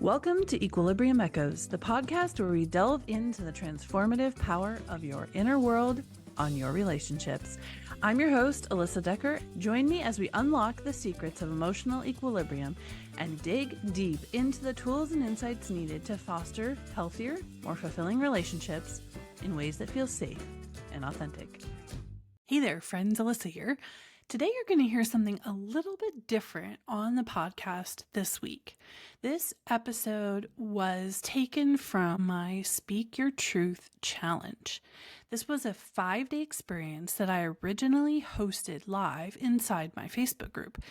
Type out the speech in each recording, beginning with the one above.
Welcome to Equilibrium Echoes, the podcast where we delve into the transformative power of your inner world on your relationships. I'm your host, Alyssa Decker. Join me as we unlock the secrets of emotional equilibrium and dig deep into the tools and insights needed to foster healthier, more fulfilling relationships in ways that feel safe and authentic. Hey there, friends. Alyssa here. Today you're going to hear something a little bit different on the podcast this week. This episode was taken from my Speak Your Truth challenge. This was a 5-day experience that I originally hosted live inside my Facebook group.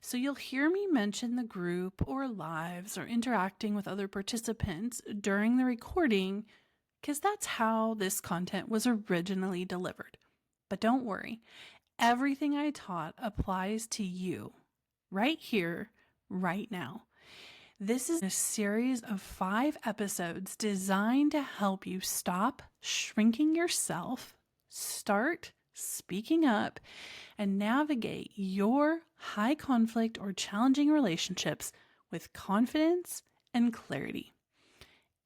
So you'll hear me mention the group or lives or interacting with other participants during the recording because that's how this content was originally delivered. But don't worry. Everything I taught applies to you right here, right now. This is a series of 5 episodes designed to help you stop shrinking yourself, start speaking up, and navigate your high conflict or challenging relationships with confidence and clarity.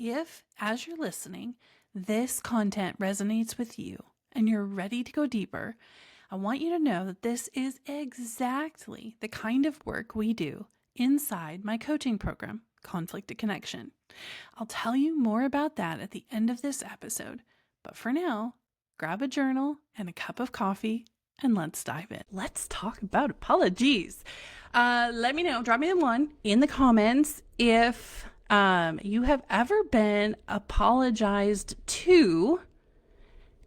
If, as you're listening, this content resonates with you and you're ready to go deeper, I want you to know that this is exactly the kind of work we do inside my coaching program, Conflict to Connection. I'll tell you more about that at the end of this episode. But for now, grab a journal and a cup of coffee and let's dive in. Let's talk about apologies. Let me know, drop me the one in the comments if you have ever been apologized to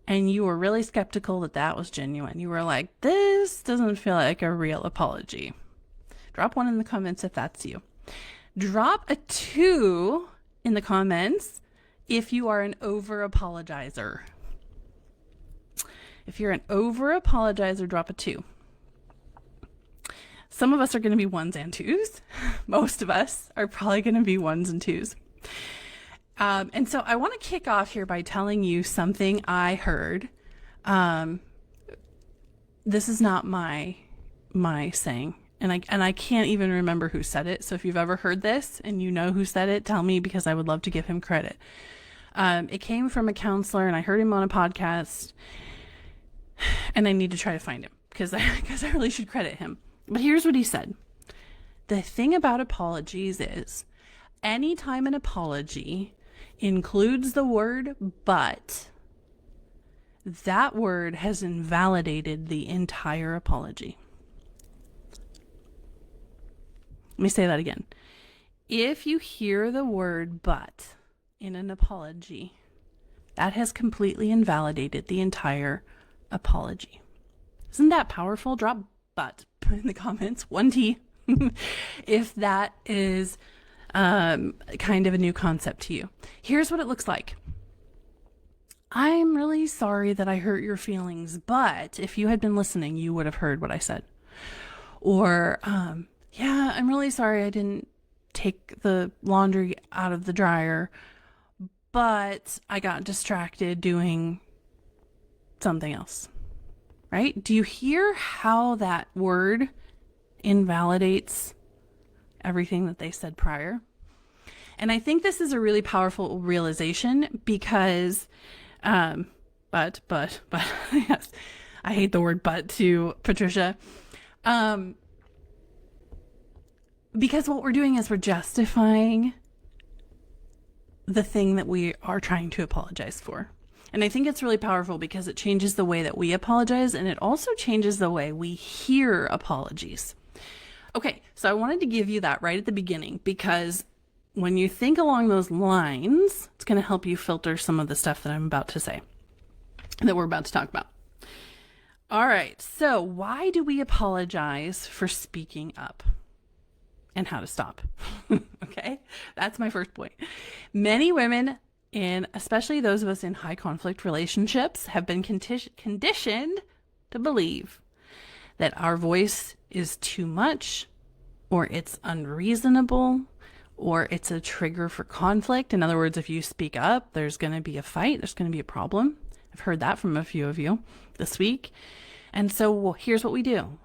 and you were really skeptical that that was genuine. You were like, this doesn't feel like a real apology. Drop 1 in the comments if that's you. Drop a 2 in the comments if you are an over-apologizer. If you're an over-apologizer, drop a 2. Some of us are going to be 1s and 2s. Most of us are probably going to be 1s and 2s. And so I want to kick off here by telling you something I heard. This is not my saying, and I can't even remember who said it. So if you've ever heard this and you know who said it, tell me because I would love to give him credit. It came from a counselor and I heard him on a podcast and I need to try to find him because I really should credit him. But here's what he said. The thing about apologies is anytime an apology includes the word but, that word has invalidated the entire apology. Let me say that again. If you hear the word but in an apology, that has completely invalidated the entire apology. Isn't that powerful? Drop but in the comments, 1T, if that is kind of a new concept to you. Here's what it looks like. I'm really sorry that I hurt your feelings, but if you had been listening, you would have heard what I said. Or, yeah, I'm really sorry I didn't take the laundry out of the dryer, but I got distracted doing something else. Right? Do you hear how that word invalidates everything that they said prior? And I think this is a really powerful realization because, but, yes, I hate the word but too, Patricia. Because what we're doing is we're justifying the thing that we are trying to apologize for. And I think it's really powerful because it changes the way that we apologize and it also changes the way we hear apologies. Okay, so I wanted to give you that right at the beginning because when you think along those lines, it's going to help you filter some of the stuff that I'm about to say, that we're about to talk about. All right, so why do we apologize for speaking up? And how to stop. Okay, that's my first point. Many women, especially those of us in high conflict relationships, have been conditioned to believe that our voice is too much, or it's unreasonable, or it's a trigger for conflict. In other words, if you speak up, there's going to be a fight, there's going to be a problem. I've heard that from a few of you this week. And so here's what we do.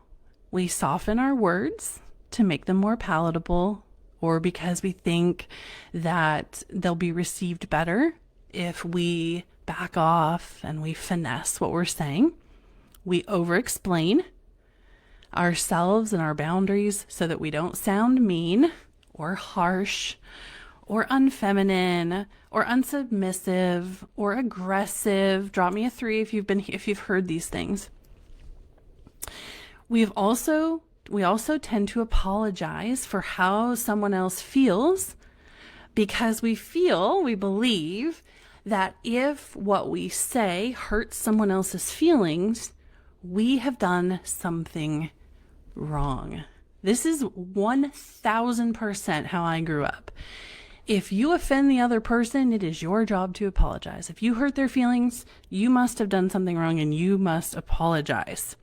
We soften our words to make them more palatable or because we think that they'll be received better if we back off and we finesse what we're saying. We over-explain ourselves and our boundaries so that we don't sound mean or harsh or unfeminine or unsubmissive or aggressive. Drop me a 3 if you've heard these things. We also tend to apologize for how someone else feels because we believe that if what we say hurts someone else's feelings, we have done something wrong. This is 1000% how I grew up. If you offend the other person, it is your job to apologize. If you hurt their feelings, you must have done something wrong and you must apologize.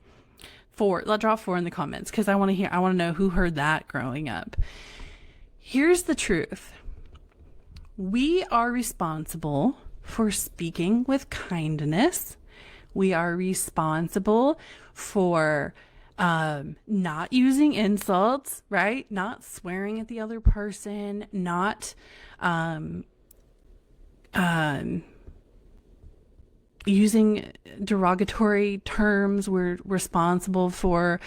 4, let's drop 4 in the comments because I want to know who heard that growing up. Here's the truth. We are responsible for speaking with kindness. We are responsible for not using insults, right? Not swearing at the other person, not using derogatory terms. We're responsible for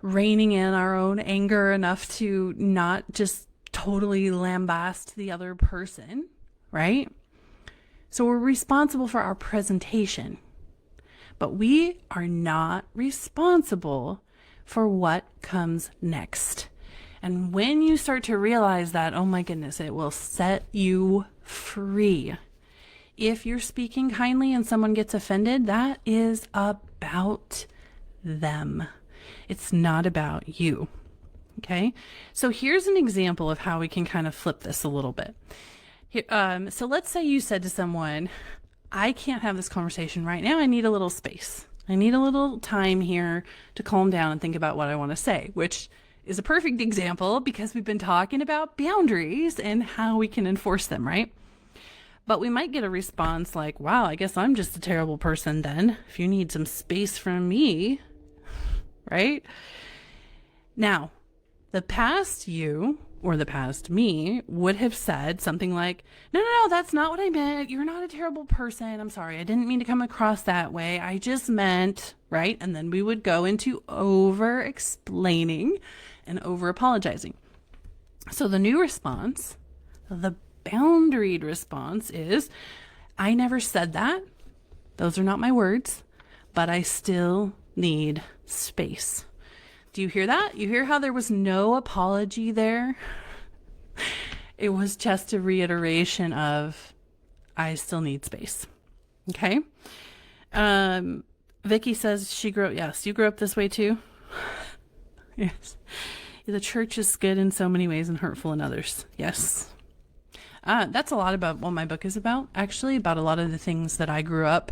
reining in our own anger enough to not just totally lambast the other person, right? So we're responsible for our presentation, but we are not responsible for what comes next. And when you start to realize that, oh my goodness, it will set you free. If you're speaking kindly and someone gets offended, that is about them. It's not about you. Okay? So here's an example of how we can kind of flip this a little bit. So let's say you said to someone, I can't have this conversation right now. I need a little space. I need a little time here to calm down and think about what I want to say, which is a perfect example because we've been talking about boundaries and how we can enforce them, right? But we might get a response like, wow, I guess I'm just a terrible person then, if you need some space from me, right? Now, the past you or the past me would have said something like, no, that's not what I meant. You're not a terrible person. I'm sorry. I didn't mean to come across that way. I just meant, right? And then we would go into over explaining and over apologizing. So the new response, the boundaried response is, I never said that. Those are not my words, but I still need space. Do you hear that? You hear how there was no apology there? It was just a reiteration of, I still need space. Okay. Vicky says yes, you grew up this way too. Yes. The church is good in so many ways and hurtful in others. Yes. That's a lot about what my book is about, actually, about a lot of the things that I grew up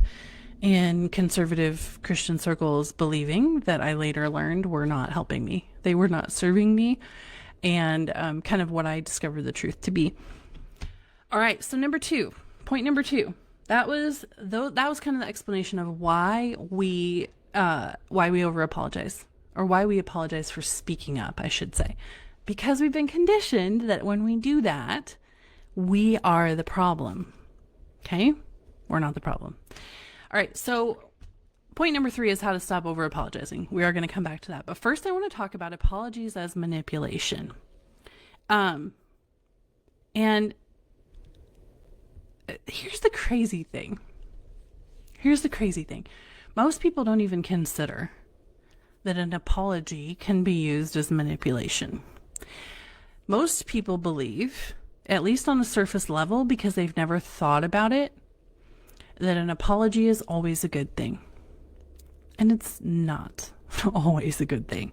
in conservative Christian circles believing that I later learned were not helping me. They were not serving me, and kind of what I discovered the truth to be. All right, so point number 2, that was kind of the explanation of why we over apologize, or why we apologize for speaking up, I should say, because we've been conditioned that when we do that, we are the problem. Okay? We're not the problem. All right, so point number 3 is how to stop over apologizing. We are going to come back to that. But first I want to talk about apologies as manipulation. And here's the crazy thing. Most people don't even consider that an apology can be used as manipulation. Most people believe, at least on a surface level, because they've never thought about it, that an apology is always a good thing. And it's not always a good thing.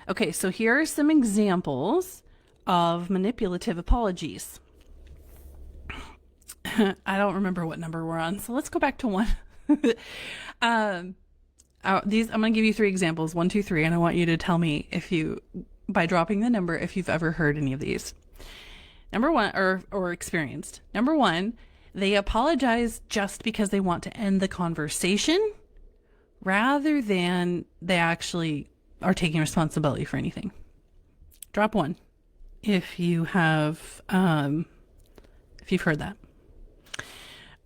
Okay, so here are some examples of manipulative apologies. I don't remember what number we're on, so let's go back to 1. I'm going to give you 3 examples, 1, 2, 3, and I want you to tell me by dropping the number, if you've ever heard any of these. Number 1, or experienced. Number 1, they apologize just because they want to end the conversation rather than they actually are taking responsibility for anything. Drop 1. if you've heard that.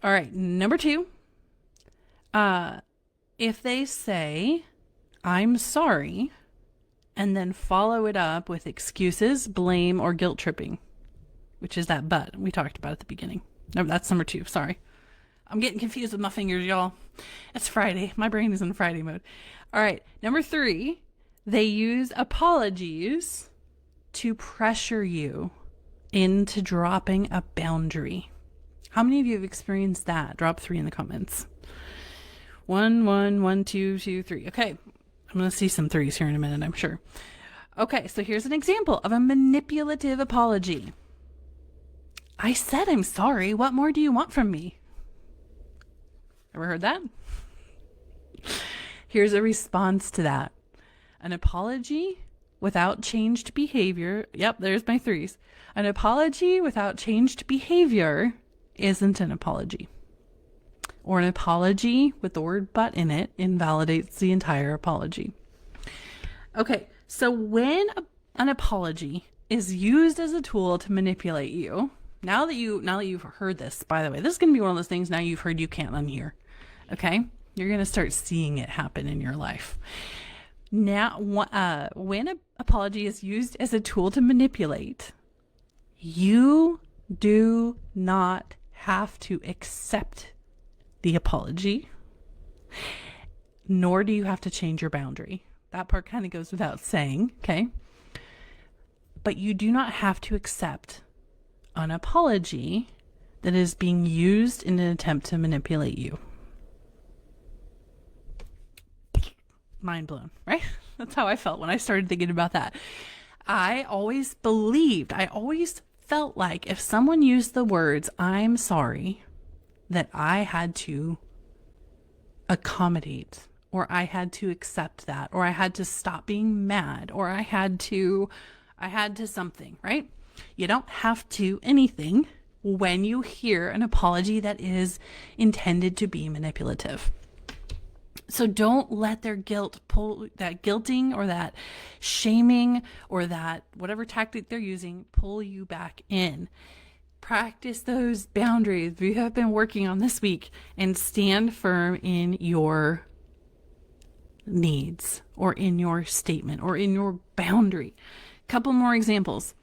All right, number 2. If they say, I'm sorry, and then follow it up with excuses, blame, or guilt tripping, which is that but we talked about at the beginning. No, that's number 2. Sorry. I'm getting confused with my fingers, y'all. It's Friday. My brain is in Friday mode. All right. Number 3, they use apologies to pressure you into dropping a boundary. How many of you have experienced that? Drop 3 in the comments. 1, 2, 2, 3. Okay. I'm going to see some 3s here in a minute, I'm sure. Okay. So here's an example of a manipulative apology. I said I'm sorry. What more do you want from me? Ever heard that? Here's a response to that. An apology without changed behavior. Yep, there's my 3s. An apology without changed behavior isn't an apology. Or an apology with the word but in it invalidates the entire apology. Okay, so when an apology is used as a tool to manipulate you, now that you've heard this, by the way, this is going to be one of those things now you've heard you can't unhear. Okay? You're going to start seeing it happen in your life. Now, when an apology is used as a tool to manipulate, you do not have to accept the apology, nor do you have to change your boundary. That part kind of goes without saying, okay? But you do not have to accept an apology that is being used in an attempt to manipulate you. Mind blown, right? That's how I felt when I started thinking about that. I always felt like if someone used the words, I'm sorry, that I had to accommodate, or I had to accept that, or I had to stop being mad, or I had to something, right? You don't have to anything when you hear an apology that is intended to be manipulative. So don't let their guilting or that shaming or that whatever tactic they're using pull you back in. Practice those boundaries you have been working on this week and stand firm in your needs or in your statement or in your boundary. Couple more examples.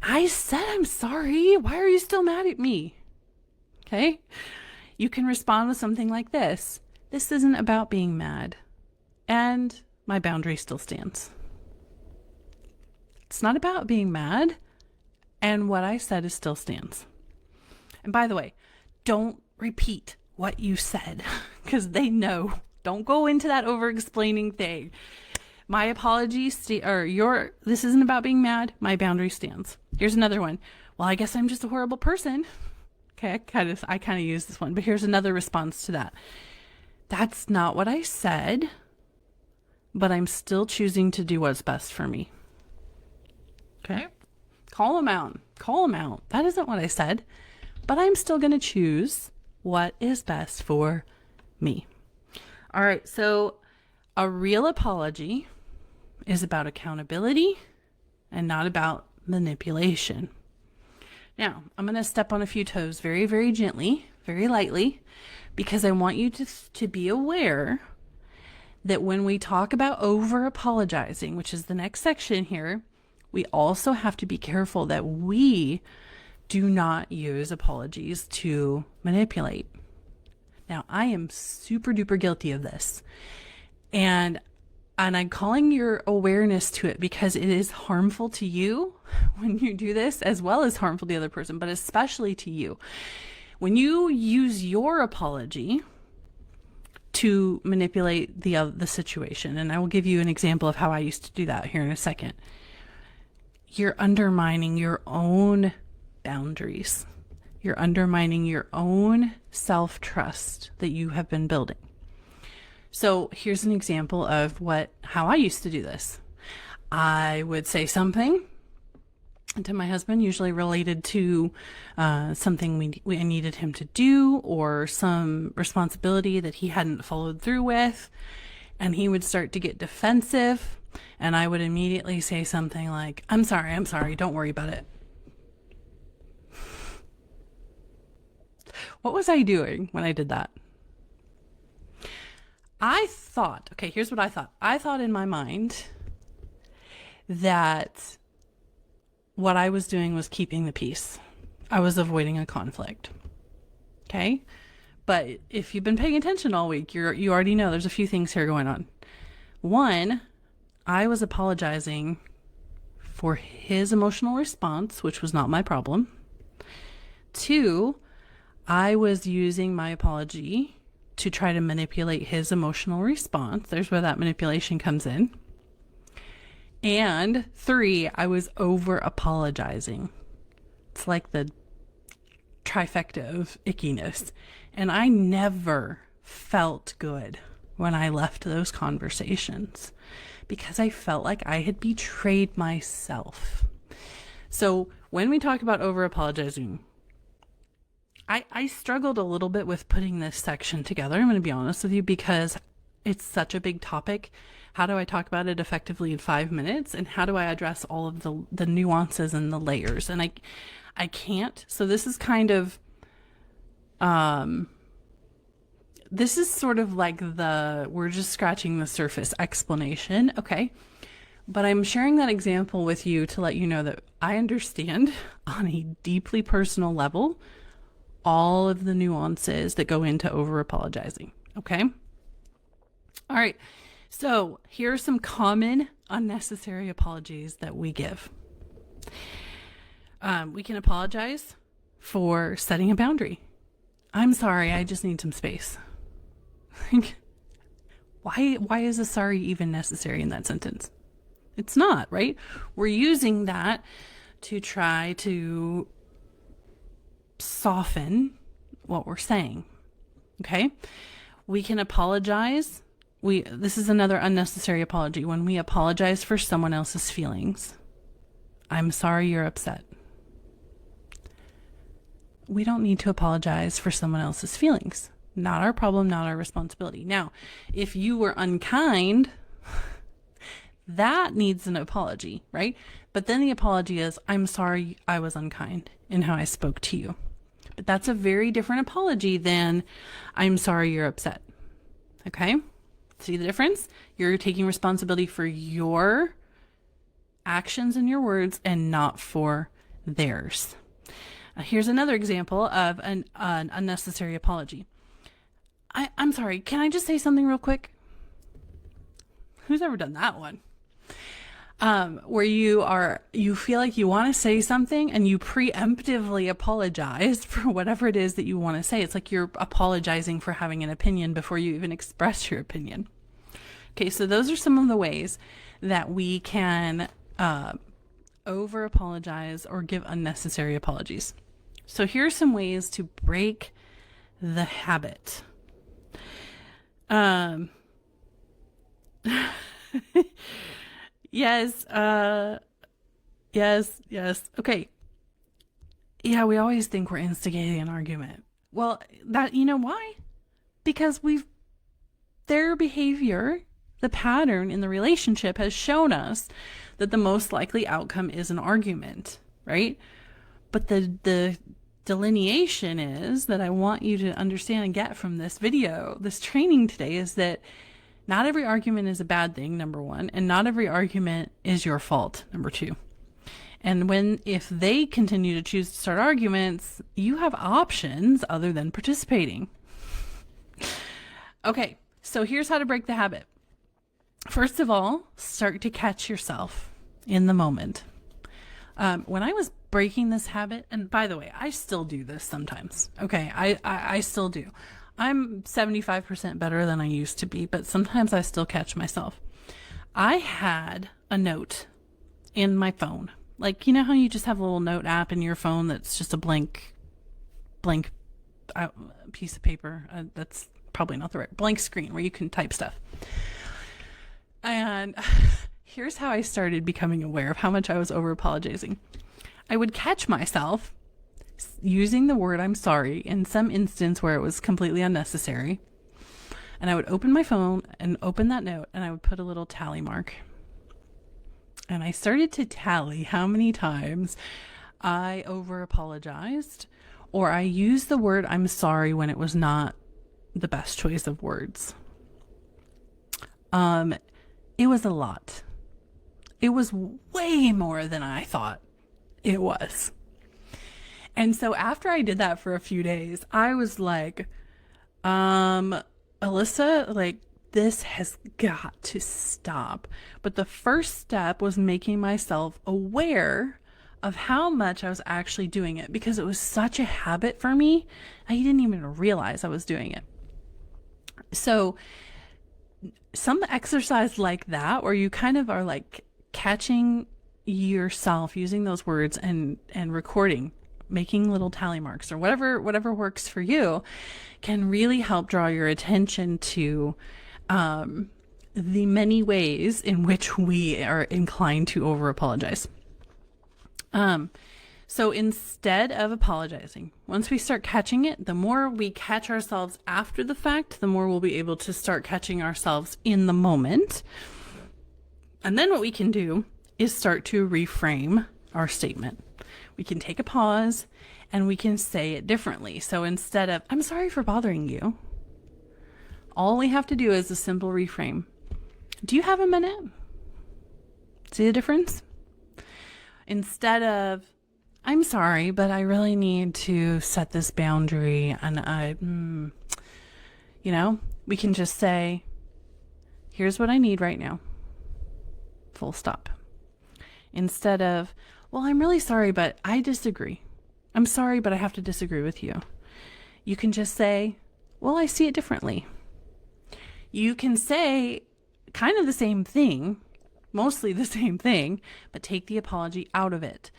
I said I'm sorry. Why are you still mad at me? Okay. You can respond with something like this. This isn't about being mad, and my boundary still stands. It's not about being mad, and what I said is still stands. And by the way, don't repeat what you said, because they know. Don't go into that over-explaining thing. My apologies, this isn't about being mad. My boundary stands. Here's another one. Well, I guess I'm just a horrible person. Okay, I kind of use this one, but here's another response to that. That's not what I said, but I'm still choosing to do what's best for me. Okay? Call them out. That isn't what I said, but I'm still going to choose what is best for me. All right, so a real apology is about accountability and not about manipulation. Now, I'm going to step on a few toes very, very gently, very lightly, because I want you to be aware that when we talk about over apologizing, which is the next section here, we also have to be careful that we do not use apologies to manipulate. Now, I am super duper guilty of this. And I'm calling your awareness to it because it is harmful to you when you do this, as well as harmful to the other person, but especially to you. When you use your apology to manipulate the situation, and I will give you an example of how I used to do that here in a second, you're undermining your own boundaries. You're undermining your own self-trust that you have been building. So here's an example of how I used to do this. I would say something to my husband, usually related to something we needed him to do or some responsibility that he hadn't followed through with. and he would start to get defensive, and I would immediately say something like, I'm sorry, don't worry about it. What was I doing when I did that? I thought, okay, here's what I thought. I thought in my mind that what I was doing was keeping the peace. I was avoiding a conflict. Okay? But if you've been paying attention all week, you already know there's a few things here going on. One, I was apologizing for his emotional response, which was not my problem. Two, I was using my apology to try to manipulate his emotional response. There's where that manipulation comes in. And three, I was over apologizing. It's like the trifecta of ickiness. And I never felt good when I left those conversations because I felt like I had betrayed myself. So when we talk about over apologizing, I struggled a little bit with putting this section together. I'm going to be honest with you because it's such a big topic. How do I talk about it effectively in 5 minutes? And how do I address all of the nuances and the layers? And I can't. So this is kind of, this is sort of like we're just scratching the surface explanation. Okay. But I'm sharing that example with you to let you know that I understand on a deeply personal level all of the nuances that go into over apologizing. Okay. All right. So here are some common unnecessary apologies that we give. We can apologize for setting a boundary. I'm sorry, I just need some space. Why is a sorry even necessary in that sentence? It's not, right? We're using that to try to soften what we're saying. Okay? We can apologize. This is another unnecessary apology. When we apologize for someone else's feelings. I'm sorry you're upset. We don't need to apologize for someone else's feelings. Not our problem, not our responsibility. Now, if you were unkind, that needs an apology, right? But then the apology is, I'm sorry I was unkind in how I spoke to you. But that's a very different apology than, I'm sorry you're upset. Okay? See the difference? You're taking responsibility for your actions and your words and not for theirs. Here's another example of an unnecessary apology. I'm sorry, can I just say something real quick? Who's ever done that one? Where you feel like you want to say something and you preemptively apologize for whatever it is that you want to say. It's like you're apologizing for having an opinion before you even express your opinion. Okay, so those are some of the ways that we can over apologize or give unnecessary apologies. So here are some ways to break the habit. Yes. Okay. Yeah, we always think we're instigating an argument. Well, you know why? Because their behavior, the pattern in the relationship has shown us that the most likely outcome is an argument, right? But the delineation is that I want you to understand and get from this video, this training today, is that not every argument is a bad thing, number one, and not every argument is your fault, number two. And if they continue to choose to start arguments, you have options other than participating. Okay, so here's how to break the habit. First of all, start to catch yourself in the moment. When I was breaking this habit, and by the way, I still do this sometimes. Okay, I still do. I'm 75% better than I used to be, but sometimes I still catch myself. I had a note in my phone. Like, you know how you just have a little note app in your phone that's just a blank piece of paper? That's probably not the right, blank screen where you can type stuff. And here's how I started becoming aware of how much I was over apologizing. I would catch myself using the word I'm sorry in some instance where it was completely unnecessary. And I would open my phone and open that note, and I would put a little tally mark. And I started to tally how many times I over apologized, or I used the word I'm sorry when it was not the best choice of words. It was a lot. It was way more than I thought it was. And so after I did that for a few days, I was like, Alyssa, like, this has got to stop. But the first step was making myself aware of how much I was actually doing it, because it was such a habit for me. I didn't even realize I was doing it. So some exercise like that, where you kind of are like catching yourself using those words and recording, making little tally marks or whatever works for you, can really help draw your attention to the many ways in which we are inclined to over apologize. So instead of apologizing, once we start catching it, the more we catch ourselves after the fact, the more we'll be able to start catching ourselves in the moment. And then what we can do is start to reframe our statement. We can take a pause and we can say it differently. So instead of, I'm sorry for bothering you, all we have to do is a simple reframe. Do you have a minute? See the difference? Instead of, I'm sorry, but I really need to set this boundary, and we can just say, here's what I need right now. Full stop. Instead of, well, I'm really sorry, but I disagree. I'm sorry, but I have to disagree with you. You can just say, well, I see it differently. You can say kind of the same thing, mostly the same thing, but take the apology out of it.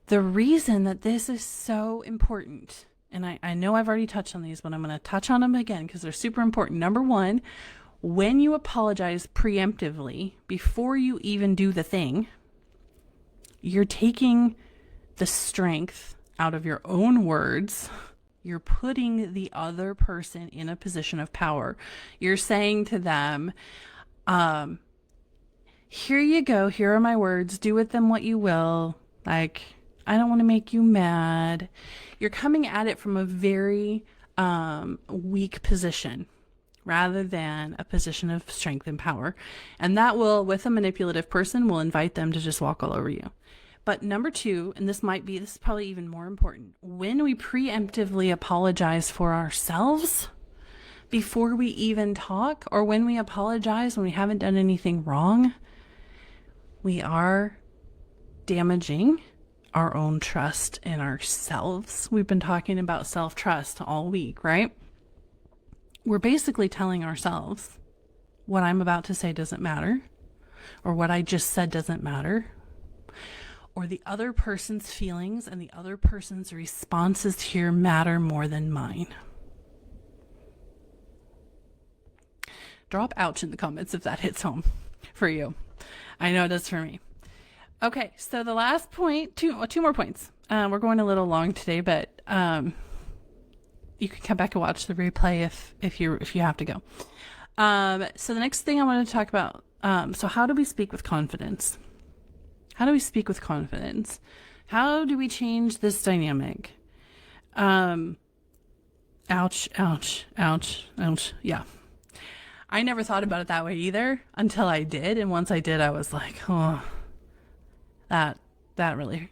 The reason that this is so important, and I know I've already touched on these, but I'm going to touch on them again because they're super important. Number one, when you apologize preemptively before you even do the thing, you're taking the strength out of your own words. You're putting the other person in a position of power. You're saying to them, here you go. Here are my words. Do with them what you will. Like, I don't want to make you mad. You're coming at it from a very weak position rather than a position of strength and power. And that will, with a manipulative person, will invite them to just walk all over you. But number two, and this is probably even more important, when we preemptively apologize for ourselves before we even talk, or when we apologize when we haven't done anything wrong, we are damaging our own trust in ourselves. We've been talking about self-trust all week, right? We're basically telling ourselves what I'm about to say doesn't matter, or what I just said doesn't matter, or the other person's feelings and the other person's responses here matter more than mine. Drop ouch in the comments if that hits home for you. I know it does for me. Okay, so the last point, two more points. We're going a little long today, but you can come back and watch the replay if you have to go. So the next thing I want to talk about, so how do we speak with confidence? How do we speak with confidence? How do we change this dynamic? Ouch, ouch, ouch, ouch. Yeah. I never thought about it that way either until I did. And once I did, I was like, oh, that really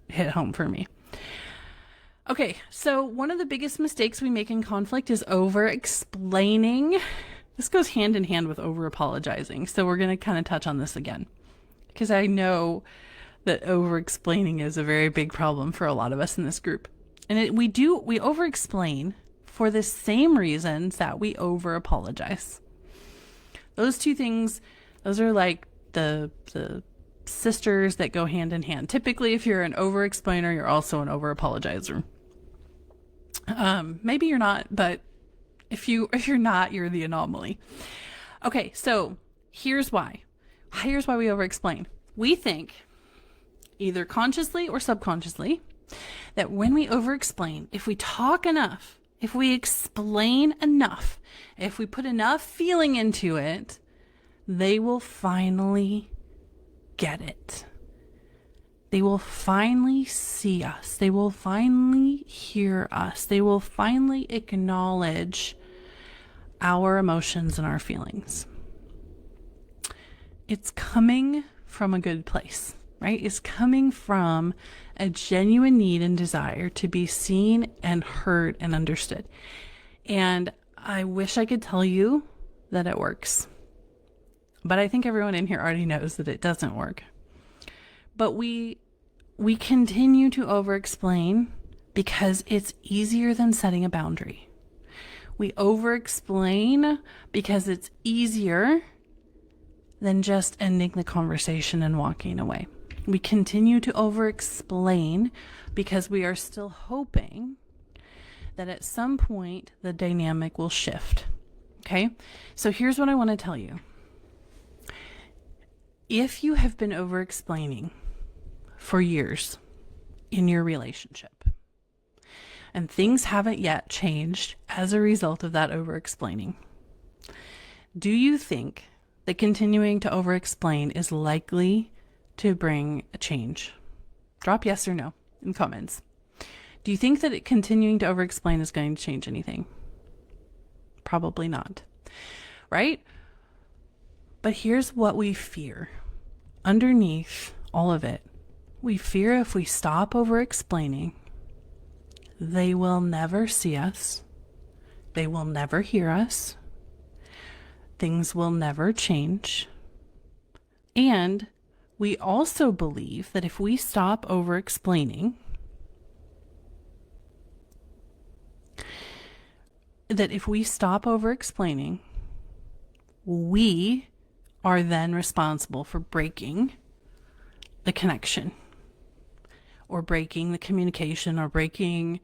hit home for me. Okay, so one of the biggest mistakes we make in conflict is over-explaining. This goes hand in hand with over-apologizing. So we're going to kind of touch on this again, because I know that over-explaining is a very big problem for a lot of us in this group. And we over-explain for the same reasons that we over-apologize. Those two things, those are like the sisters that go hand in hand. Typically, if you're an over-explainer, you're also an over-apologizer. Maybe you're not, but if you're not, you're the anomaly. Okay, so here's why. Here's why we over-explain. We think, either consciously or subconsciously, that when we over-explain, if we talk enough, if we explain enough, if we put enough feeling into it, they will finally get it. They will finally see us. They will finally hear us. They will finally acknowledge our emotions and our feelings. It's coming from a good place, right? It's coming from a genuine need and desire to be seen and heard and understood. And I wish I could tell you that it works. But I think everyone in here already knows that it doesn't work. But we continue to over-explain because it's easier than setting a boundary. We over-explain because it's easier than just ending the conversation and walking away. We continue to over-explain because we are still hoping that at some point the dynamic will shift. Okay? So here's what I want to tell you. If you have been over-explaining for years in your relationship and things haven't yet changed as a result of that over-explaining, do you think that continuing to over-explain is likely to bring a change? Drop yes or no in comments. Do you think that continuing to over-explain is going to change anything? Probably not, right? But here's what we fear. Underneath all of it, we fear if we stop over-explaining, they will never see us. They will never hear us. Things will never change. And we also believe that if we stop over-explaining, we are then responsible for breaking the connection or breaking the communication or breaking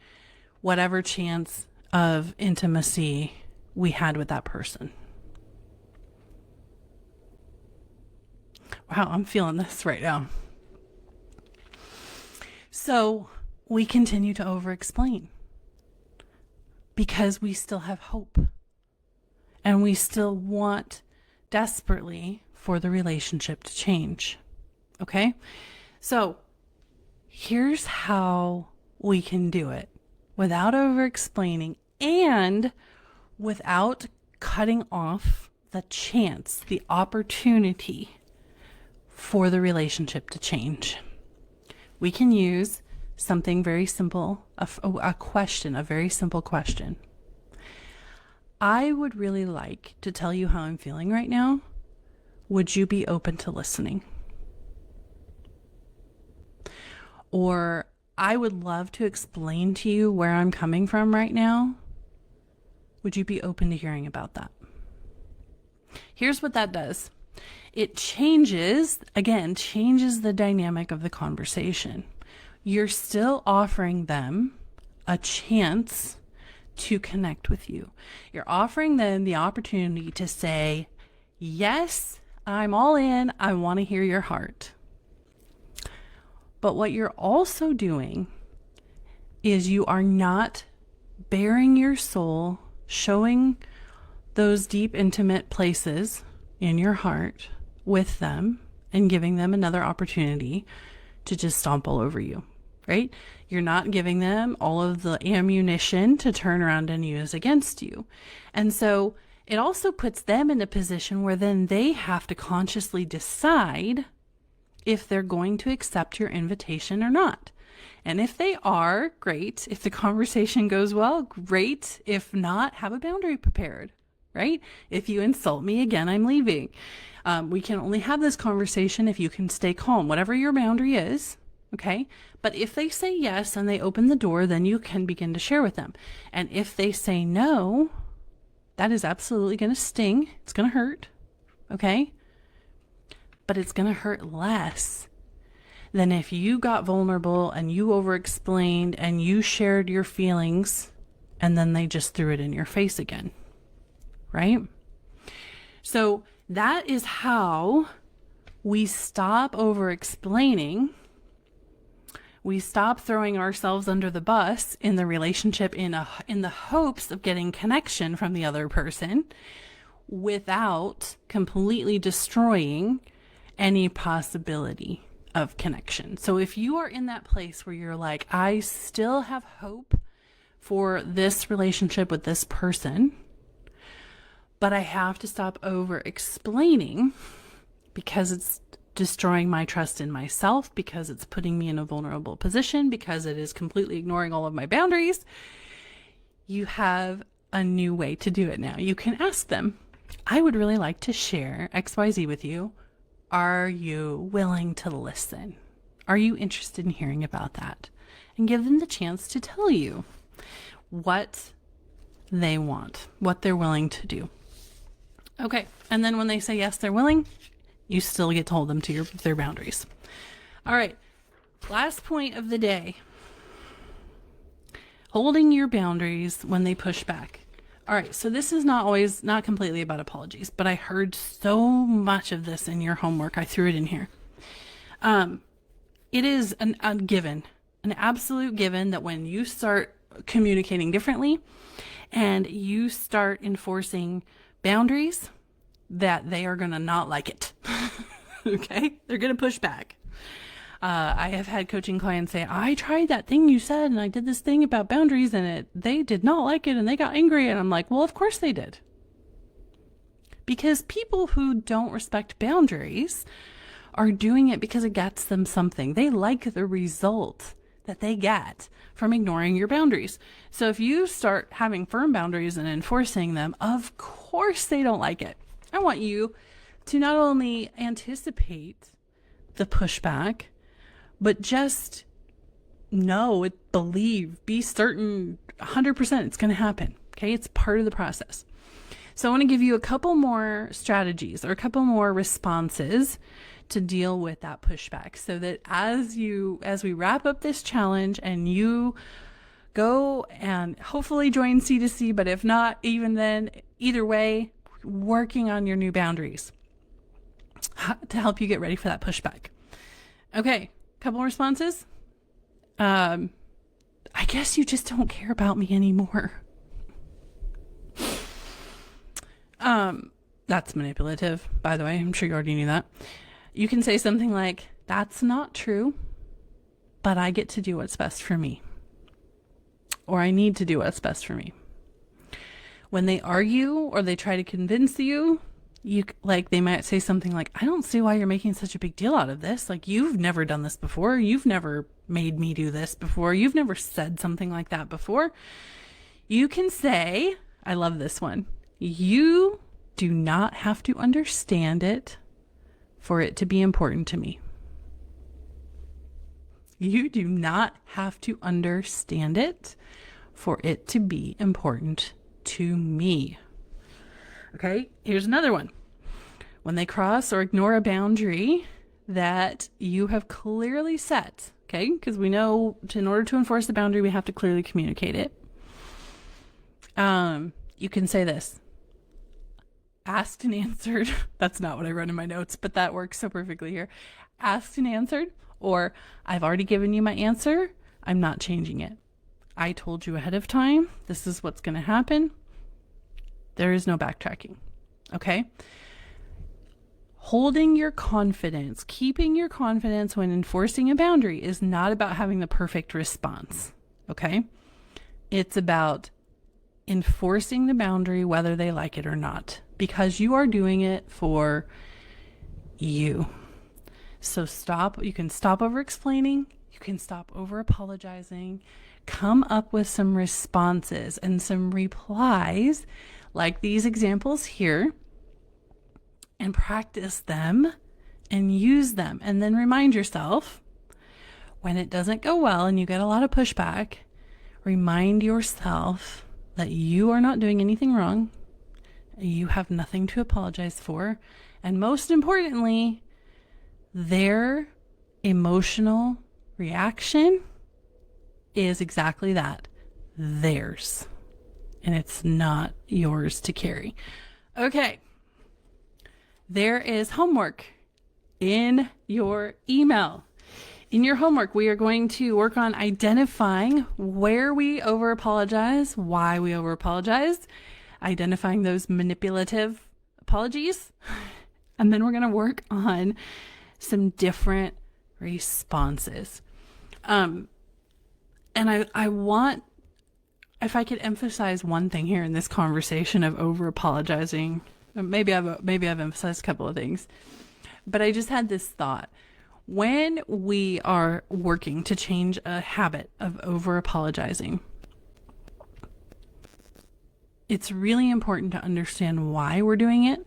whatever chance of intimacy we had with that person. Wow, I'm feeling this right now. So we continue to over-explain because we still have hope and we still want desperately for the relationship to change. Okay? So here's how we can do it without over-explaining and without cutting off the chance, the opportunity for the relationship to change. We can use something very simple, a question, a very simple question. I would really like to tell you how I'm feeling right now. Would you be open to listening? Or I would love to explain to you where I'm coming from right now. Would you be open to hearing about that? Here's what that does. It changes the dynamic of the conversation. You're still offering them a chance to connect with you. You're offering them the opportunity to say, yes, I'm all in. I want to hear your heart. But what you're also doing is you are not baring your soul, showing those deep, intimate places in your heart with them and giving them another opportunity to just stomp all over you, right? You're not giving them all of the ammunition to turn around and use against you. And so it also puts them in a position where then they have to consciously decide if they're going to accept your invitation or not. And if they are, great. If the conversation goes well, great. If not, have a boundary prepared, right? If you insult me again, I'm leaving. We can only have this conversation if you can stay calm, whatever your boundary is, okay? But if they say yes and they open the door, then you can begin to share with them. And if they say no, that is absolutely going to sting. It's going to hurt, okay? But it's going to hurt less than if you got vulnerable and you over-explained and you shared your feelings and then they just threw it in your face again, right? So that is how we stop over-explaining We stop throwing ourselves under the bus in the relationship in the hopes of getting connection from the other person without completely destroying any possibility of connection. So if you are in that place where you're like, I still have hope for this relationship with this person, but I have to stop over explaining because it's destroying my trust in myself, because it's putting me in a vulnerable position, because it is completely ignoring all of my boundaries, you have a new way to do it now. You can ask them, I would really like to share XYZ with you. Are you willing to listen? Are you interested in hearing about that? And give them the chance to tell you what they want, what they're willing to do. Okay. And then when they say yes, they're willing, you still get to hold them to their boundaries. All right. Last point of the day. Holding your boundaries when they push back. All right. So this is not completely about apologies, but I heard so much of this in your homework. I threw it in here. It is a given, an absolute given that when you start communicating differently and you start enforcing boundaries, that they are going to not like it. Okay? They're going to push back. I have had coaching clients say, I tried that thing you said and I did this thing about boundaries and they did not like it and they got angry. And I'm like, well, of course they did. Because people who don't respect boundaries are doing it because it gets them something. They like the result that they get from ignoring your boundaries. So if you start having firm boundaries and enforcing them, of course they don't like it. I want you to not only anticipate the pushback, but just know, believe, be certain 100% it's going to happen. Okay. It's part of the process. So I want to give you a couple more strategies or a couple more responses to deal with that pushback so that as we wrap up this challenge and you go and hopefully join C2C, but if not, even then, either way, working on your new boundaries to help you get ready for that pushback. Okay. Couple responses. I guess you just don't care about me anymore. That's manipulative, by the way. I'm sure you already knew that. You can say something like, that's not true, but I get to do what's best for me. Or I need to do what's best for me. When they argue or they try to convince you, they might say something like, I don't see why you're making such a big deal out of this. Like, you've never done this before. You've never made me do this before. You've never said something like that before. You can say, I love this one. You do not have to understand it for it to be important to me. You do not have to understand it for it to be important to me. Okay, here's another one. When they cross or ignore a boundary that you have clearly set, okay, because we know in order to enforce the boundary, we have to clearly communicate it. You can say this. Asked and answered. That's not what I wrote in my notes, but that works so perfectly here. Asked and answered, or I've already given you my answer. I'm not changing it. I told you ahead of time. This is what's going to happen. There is no backtracking. Okay? Holding your confidence, keeping your confidence when enforcing a boundary is not about having the perfect response. Okay? It's about enforcing the boundary whether they like it or not, because you are doing it for you. So stop. You can stop over explaining. You can stop over apologizing. Come up with some responses and some replies like these examples here, and practice them and use them. And then remind yourself when it doesn't go well and you get a lot of pushback, remind yourself that you are not doing anything wrong. You have nothing to apologize for. And most importantly, their emotional reaction is exactly that, theirs. And it's not yours to carry. Okay. There is homework in your email. In your homework, we are going to work on identifying where we over apologize, why we over apologize, identifying those manipulative apologies. And then we're going to work on some different responses. And I want, if I could emphasize one thing here in this conversation of over apologizing, maybe I've emphasized a couple of things, but I just had this thought. When we are working to change a habit of over apologizing, it's really important to understand why we're doing it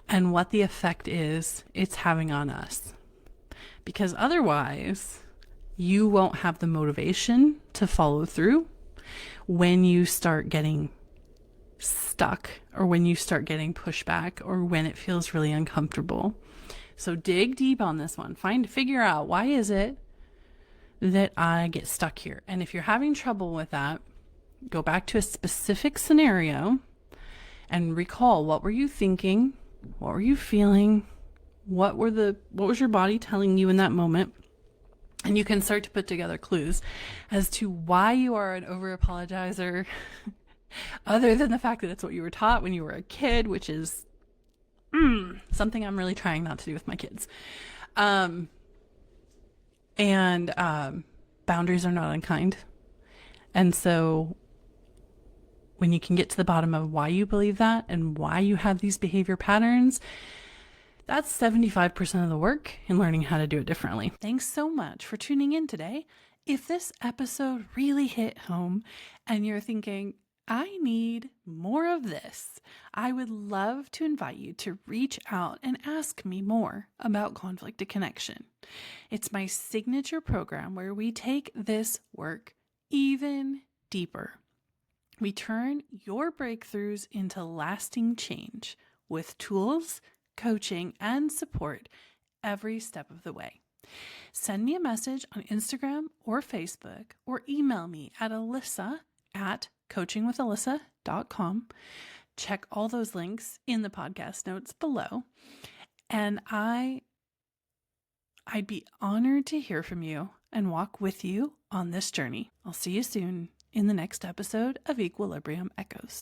and what the effect is it's having on us. Because otherwise, you won't have the motivation to follow through when you start getting stuck or when you start getting pushback or when it feels really uncomfortable. So dig deep on this one. Figure out, why is it that I get stuck here? And if you're having trouble with that, go back to a specific scenario and recall, what were you thinking? What were you feeling? What was your body telling you in that moment? And you can start to put together clues as to why you are an over apologizer, other than the fact that it's what you were taught when you were a kid, which is something I'm really trying not to do with my kids. Boundaries are not unkind. And so when you can get to the bottom of why you believe that and why you have these behavior patterns, that's 75% of the work in learning how to do it differently. Thanks so much for tuning in today. If this episode really hit home and you're thinking, I need more of this, I would love to invite you to reach out and ask me more about conflict to connection. It's my signature program where we take this work even deeper. We turn your breakthroughs into lasting change with tools, coaching, and support every step of the way. Send me a message on Instagram or Facebook, or email me at alyssa@coachingwithalyssa.com. Check all those links in the podcast notes below. And I'd be honored to hear from you and walk with you on this journey. I'll see you soon in the next episode of Equilibrium Echoes.